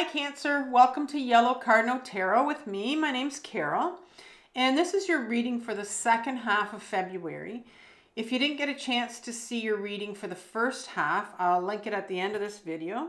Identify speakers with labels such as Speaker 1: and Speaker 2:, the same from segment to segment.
Speaker 1: Hi Cancer, welcome to Yellow Cardinal Tarot with me. My name's Carol, and this is your reading for the second half of February. If you didn't get a chance to see your reading for the first half, I'll link it at the end of this video.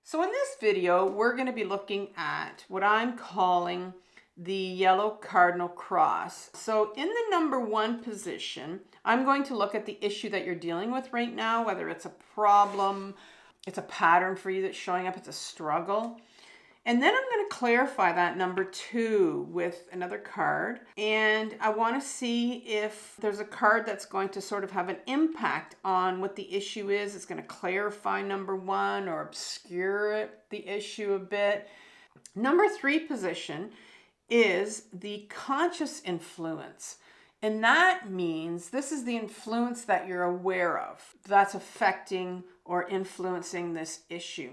Speaker 1: So in this video, we're going to be looking at what I'm calling the Yellow Cardinal Cross. So in the number 1 position, I'm going to look at the issue that you're dealing with right now, whether it's a problem, it's a pattern for you that's showing up, it's a struggle. And then I'm going to clarify that number 2 with another card. And I want to see if there's a card that's going to sort of have an impact on what the issue is. It's going to clarify number 1 or obscure the issue a bit. Number 3 position is the conscious influence. And that means this is the influence that you're aware of that's affecting or influencing this issue.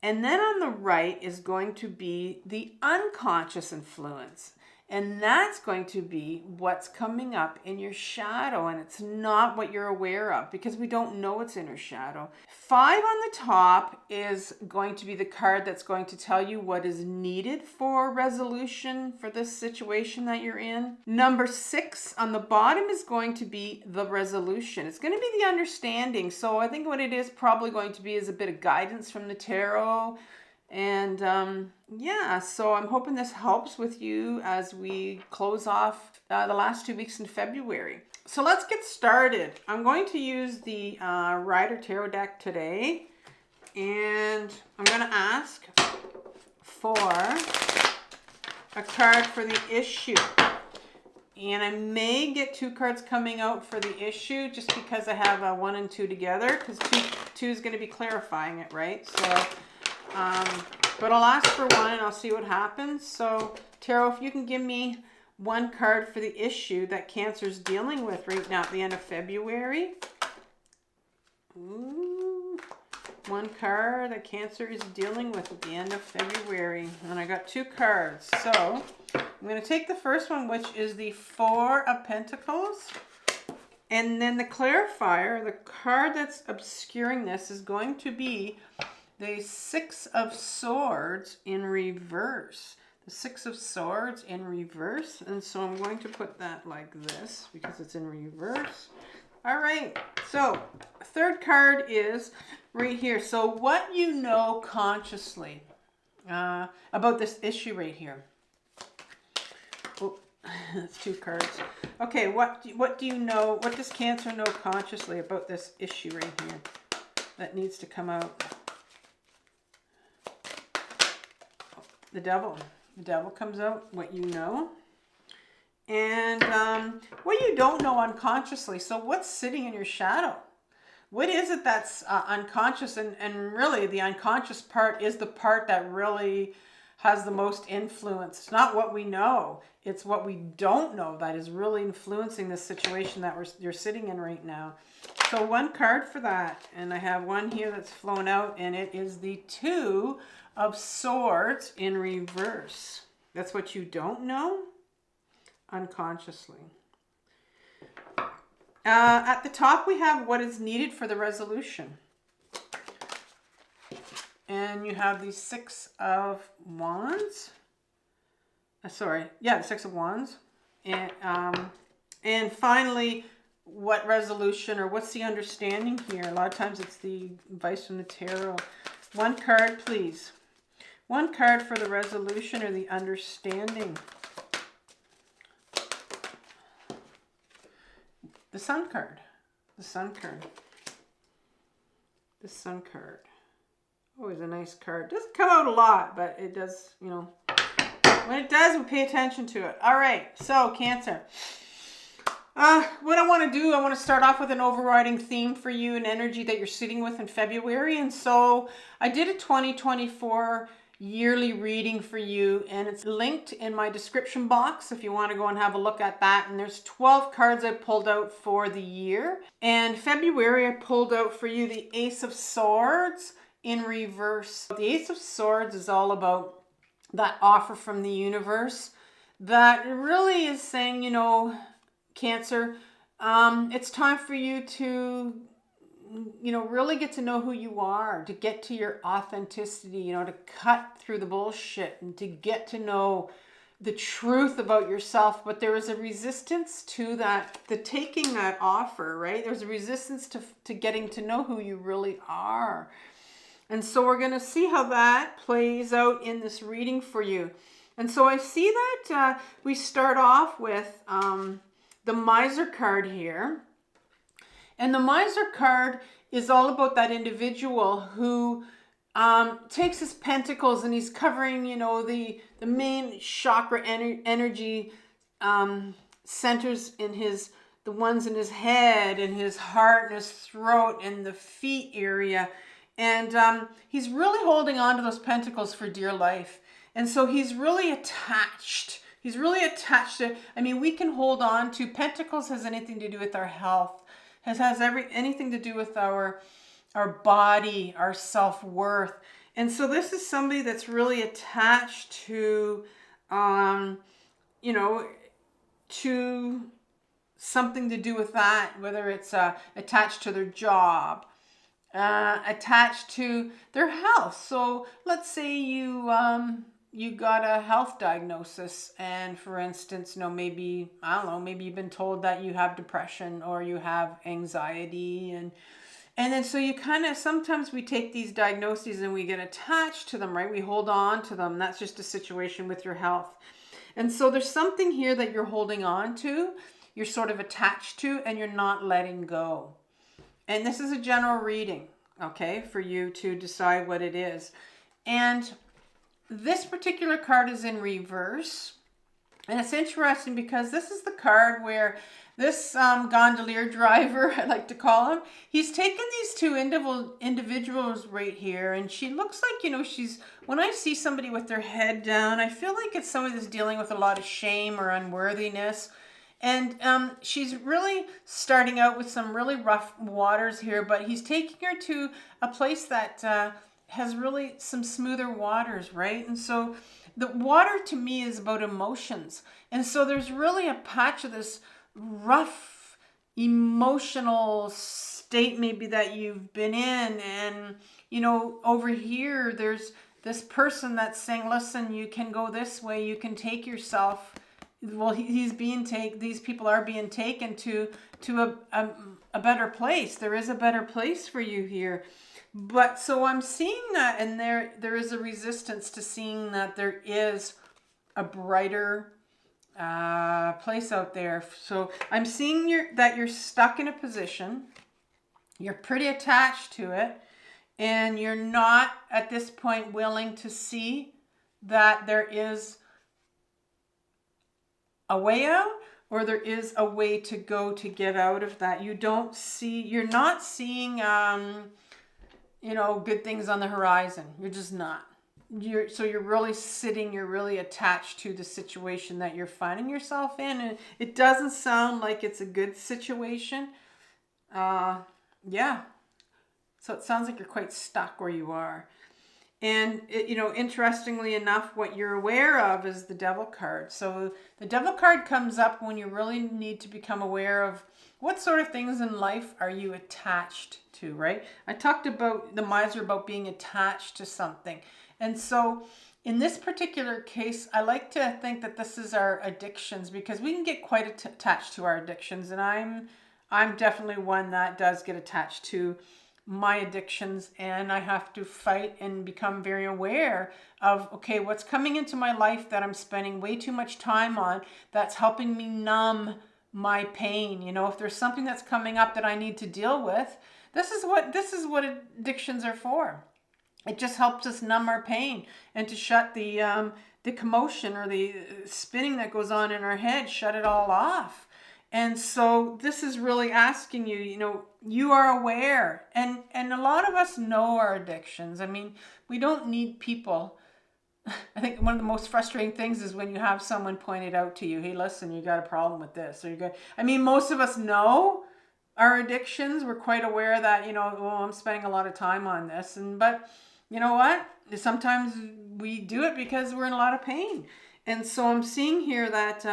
Speaker 1: And then on the right is going to be the unconscious influence. And that's going to be what's coming up in your shadow. And it's not what you're aware of because we don't know what's in your shadow. 5 on the top is going to be the card that's going to tell you what is needed for resolution for this situation that you're in. Number 6 on the bottom is going to be the resolution. It's going to be the understanding. So I think what it is probably going to be is a bit of guidance from the tarot. And yeah, so I'm hoping this helps with you as we close off the last 2 weeks in February. So let's get started. I'm going to use the Rider Tarot deck today, and I'm going to ask for a card for the issue. And I may get 2 cards coming out for the issue just because I have 1 and 2 together, because two is going to be clarifying it, right? So but I'll ask for 1 and I'll see what happens. So Tarot, if you can give me 1 card for the issue that Cancer's dealing with right now at the end of February. Ooh, 1 card that Cancer is dealing with at the end of February. And I got 2 cards. So I'm going to take the first one, which is the 4 of Pentacles. And then the clarifier, the card that's obscuring this, is going to be the 6 of Swords in reverse. The 6 of Swords in reverse. And so I'm going to put that like this because it's in reverse. All right. So 3rd card is right here. So what you know consciously about this issue right here. Oh, that's 2 cards. Okay. What do you know? What does Cancer know consciously about this issue right here that needs to come out? The Devil. The Devil comes out, what you know. And what you don't know unconsciously. So what's sitting in your shadow? What is it that's unconscious? And really the unconscious part is the part that really has the most influence. It's not what we know. It's what we don't know that is really influencing the situation that you're sitting in right now. So 1 card for that. And I have 1 here that's flown out, and it is the 2 of Swords in reverse. That's what you don't know unconsciously. At the top, we have what is needed for the resolution. And you have the 6 of Wands. The 6 of Wands. And finally, what resolution or what's the understanding here? A lot of times it's the advice from the tarot. 1 card, please. 1 card for the resolution or the understanding. The Sun card. The Sun card. The Sun card. Always a nice card. Doesn't come out a lot, but it does, you know. When it does, we pay attention to it. All right, so Cancer. What I want to do, I want to start off with an overriding theme for you, an energy that you're sitting with in February. And so I did a 2024 yearly reading for you, and it's linked in my description box if you want to go and have a look at that. And there's 12 cards I pulled out for the year. And February, I pulled out for you the Ace of Swords in reverse. The Ace of Swords is all about that offer from the universe that really is saying, you know, Cancer, it's time for you to really get to know who you are, to get to your authenticity, to cut through the bullshit and to get to know the truth about yourself. But there is a resistance to that, the taking that offer, right? There's a resistance to getting to know who you really are. And so we're going to see how that plays out in this reading for you. And so I see that we start off with the Miser card here. And the Miser card is all about that individual who takes his pentacles and he's covering, the main chakra energy centers in the ones in his head and his heart and his throat and the feet area. And he's really holding on to those pentacles for dear life. And so he's really attached. He's really attached to, we can hold on to, pentacles has anything to do with our health, has anything to do with our body, our self-worth. And so this is somebody that's really attached to, to something to do with that, whether it's attached to their job, attached to their health. So let's say you got a health diagnosis, and for instance, maybe you've been told that you have depression or you have anxiety, and then so you sometimes we take these diagnoses and we get attached to them, right? We hold on to them. That's just a situation with your health. And so there's something here that you're holding on to, you're sort of attached to, and you're not letting go. And this is a general reading, okay, for you to decide what it is. And this particular card is in reverse. And it's interesting because this is the card where this gondolier driver, I like to call him, he's taken these two individuals right here. And she looks like, when I see somebody with their head down, I feel like it's somebody that's dealing with a lot of shame or unworthiness. And she's really starting out with some really rough waters here, but he's taking her to a place that has really some smoother waters, right? And so the water to me is about emotions. And so there's really a patch of this rough emotional state maybe that you've been in. And, over here, there's this person that's saying, listen, you can go this way, you can take yourself. Well, these people are being taken to a better place. There is a better place for you here. But so I'm seeing that, and there is a resistance to seeing that there is a brighter place out there. So I'm seeing that you're stuck in a position. You're pretty attached to it, and you're not at this point willing to see that there is a way out, or there is a way to go to get out of that. You're not seeing good things on the horizon. You're just not. You're really sitting, you're really attached to the situation that you're finding yourself in. And it doesn't sound like it's a good situation. Yeah. So it sounds like you're quite stuck where you are. And, interestingly enough, what you're aware of is the Devil card. So the Devil card comes up when you really need to become aware of what sort of things in life are you attached to, right? I talked about the Miser, about being attached to something. And so in this particular case, I like to think that this is our addictions, because we can get quite attached to our addictions. And I'm definitely one that does get attached to my addictions, and I have to fight and become very aware of, okay, what's coming into my life that I'm spending way too much time on, that's helping me numb my pain. If there's something that's coming up that I need to deal with, this is what addictions are for. It just helps us numb our pain and to shut the commotion or the spinning that goes on in our head, shut it all off. And so this is really asking you, you are aware. And a lot of us know our addictions. We don't need people. I think one of the most frustrating things is when you have someone point it out to you. Hey, listen, you got a problem with this. Or you got, most of us know our addictions. We're quite aware that, I'm spending a lot of time on this. But you know what? Sometimes we do it because we're in a lot of pain. And so I'm seeing here that,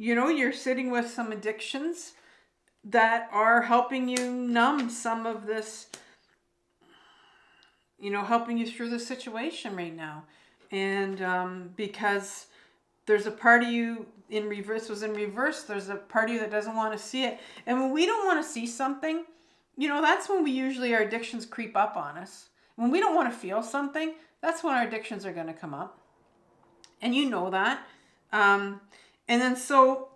Speaker 1: you're sitting with some addictions that are helping you numb some of this, helping you through the situation right now. And because there's a part of you in reverse, there's a part of you that doesn't want to see it. And when we don't want to see something, that's when we usually, our addictions creep up on us. When we don't want to feel something, that's when our addictions are going to come up. And you know that. And then so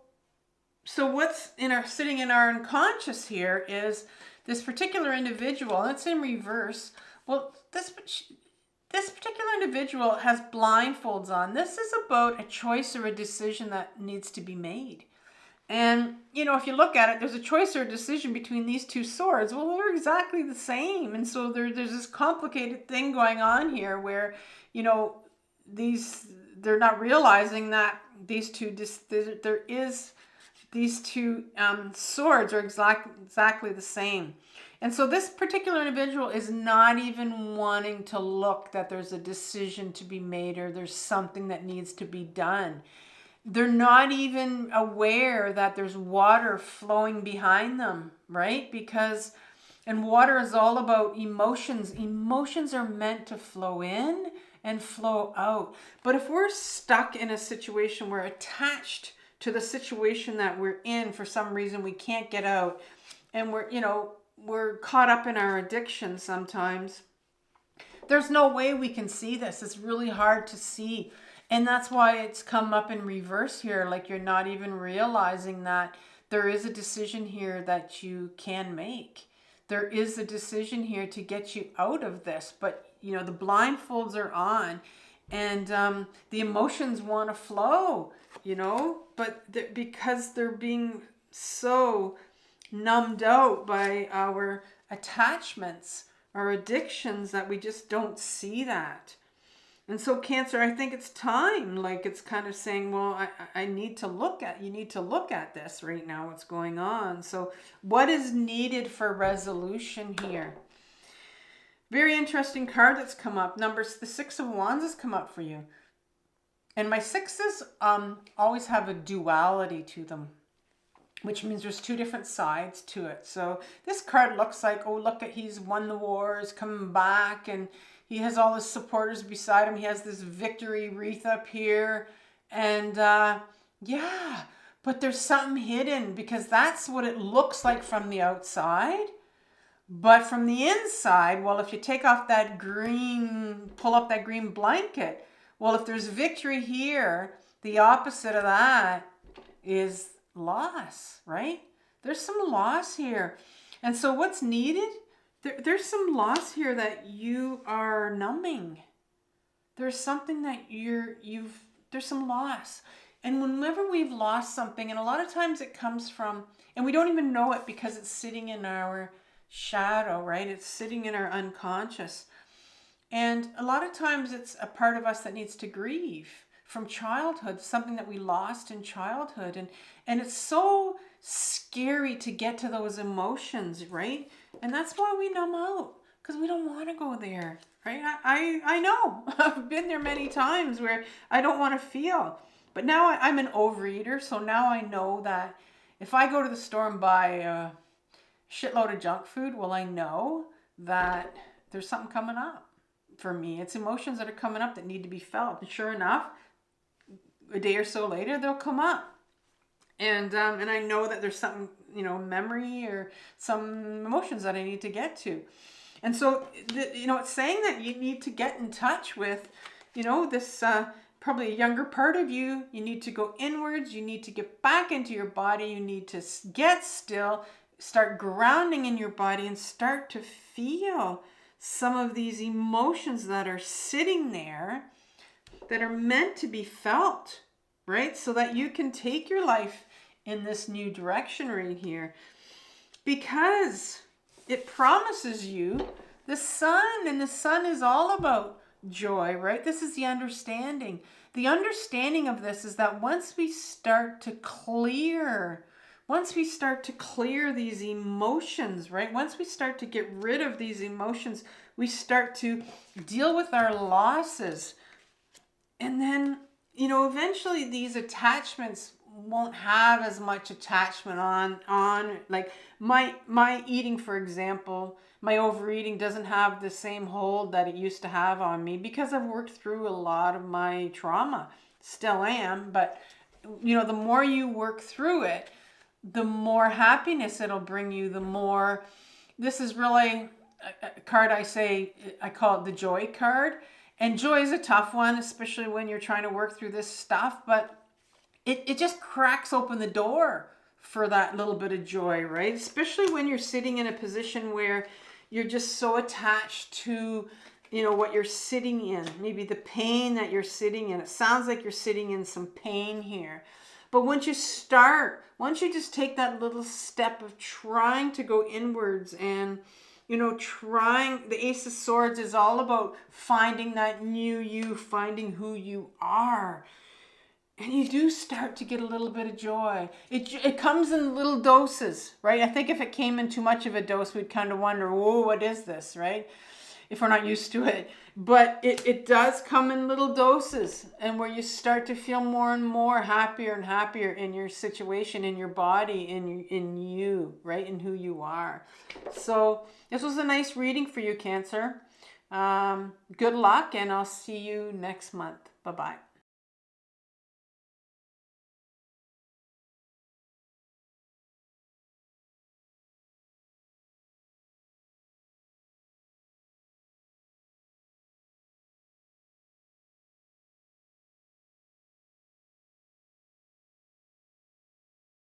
Speaker 1: what's sitting in our unconscious here is this particular individual, and it's in reverse. Well, this particular individual has blindfolds on. This is about a choice or a decision that needs to be made. And, if you look at it, there's a choice or a decision between these two swords. Well, they're exactly the same. And so there's this complicated thing going on here where, they're not realizing that these two swords are exactly the same. And so this particular individual is not even wanting to look that there's a decision to be made or there's something that needs to be done. They're not even aware that there's water flowing behind them, right? And water is all about emotions. Emotions are meant to flow in and flow out. But if we're stuck in a situation, we're attached to the situation that we're in for some reason, we can't get out, and we're caught up in our addiction sometimes. There's no way we can see this. It's really hard to see. And that's why it's come up in reverse here. Like you're not even realizing that there is a decision here that you can make. There is a decision here to get you out of this. But, the blindfolds are on, and the emotions want to flow, but because they're being so numbed out by our attachments, our addictions, that we just don't see that. And so Cancer, I think it's time, like it's kind of saying, well, I need to you need to look at this right now, what's going on. So what is needed for resolution here? Very interesting card that's come up. The 6 of Wands has come up for you. And my sixes always have a duality to them, which means there's two different sides to it. So this card looks like, oh, look at, he's won the wars, coming back, and he has all his supporters beside him. He has this victory wreath up here. And yeah, but there's something hidden, because that's what it looks like from the outside. But from the inside, well, if you take off that green, pull up that green blanket, well, if there's victory here, the opposite of that is loss, right? There's some loss here. And so what's needed? There's some loss here that you are numbing. There's something that there's some loss. And whenever we've lost something, and a lot of times it comes from, and we don't even know it because it's sitting in our shadow, right? It's sitting in our unconscious. And a lot of times it's a part of us that needs to grieve from childhood, something that we lost in childhood. And it's so scary to get to those emotions, right? And that's why we numb out, because we don't want to go there, right? I know. I've been there many times where I don't want to feel. But now I'm an overeater, so now I know that if I go to the store and buy a shitload of junk food, well, I know that there's something coming up for me. It's emotions that are coming up that need to be felt. And sure enough, a day or so later, they'll come up. And I know that there's something, memory or some emotions that I need to get to. And so, it's saying that you need to get in touch with, this probably a younger part of you. You need to go inwards. You need to get back into your body. You need to get still, start grounding in your body, and start to feel some of these emotions that are sitting there that are meant to be felt, right? So that you can take your life in this new direction right here, because it promises you the sun, and the sun is all about joy, right? This is the understanding. The understanding of this is that once we start to clear these emotions, right? Once we start to get rid of these emotions, we start to deal with our losses. And then, eventually these attachments won't have as much attachment on like my eating, for example. My overeating doesn't have the same hold that it used to have on me because I've worked through a lot of my trauma. Still am, but you know, the more you work through it, the more happiness it'll bring you, the more. This is really a card I call it the joy card. And joy is a tough one, especially when you're trying to work through this stuff, but it just cracks open the door for that little bit of joy, right? Especially when you're sitting in a position where you're just so attached to, you know, what you're sitting in, maybe the pain that you're sitting in. It sounds like you're sitting in some pain here. But once you just take that little step of trying to go inwards and, you know, trying, the Ace of Swords is all about finding that new you, finding who you are. And you do start to get a little bit of joy. It comes in little doses, right? I think if it came in too much of a dose, we'd kind of wonder, whoa, what is this, right? If we're not used to it. But it does come in little doses, and where you start to feel more and more happier and happier in your situation, in your body, in you, right? In who you are. So this was a nice reading for you, Cancer. Good luck, and I'll see you next month. Bye-bye.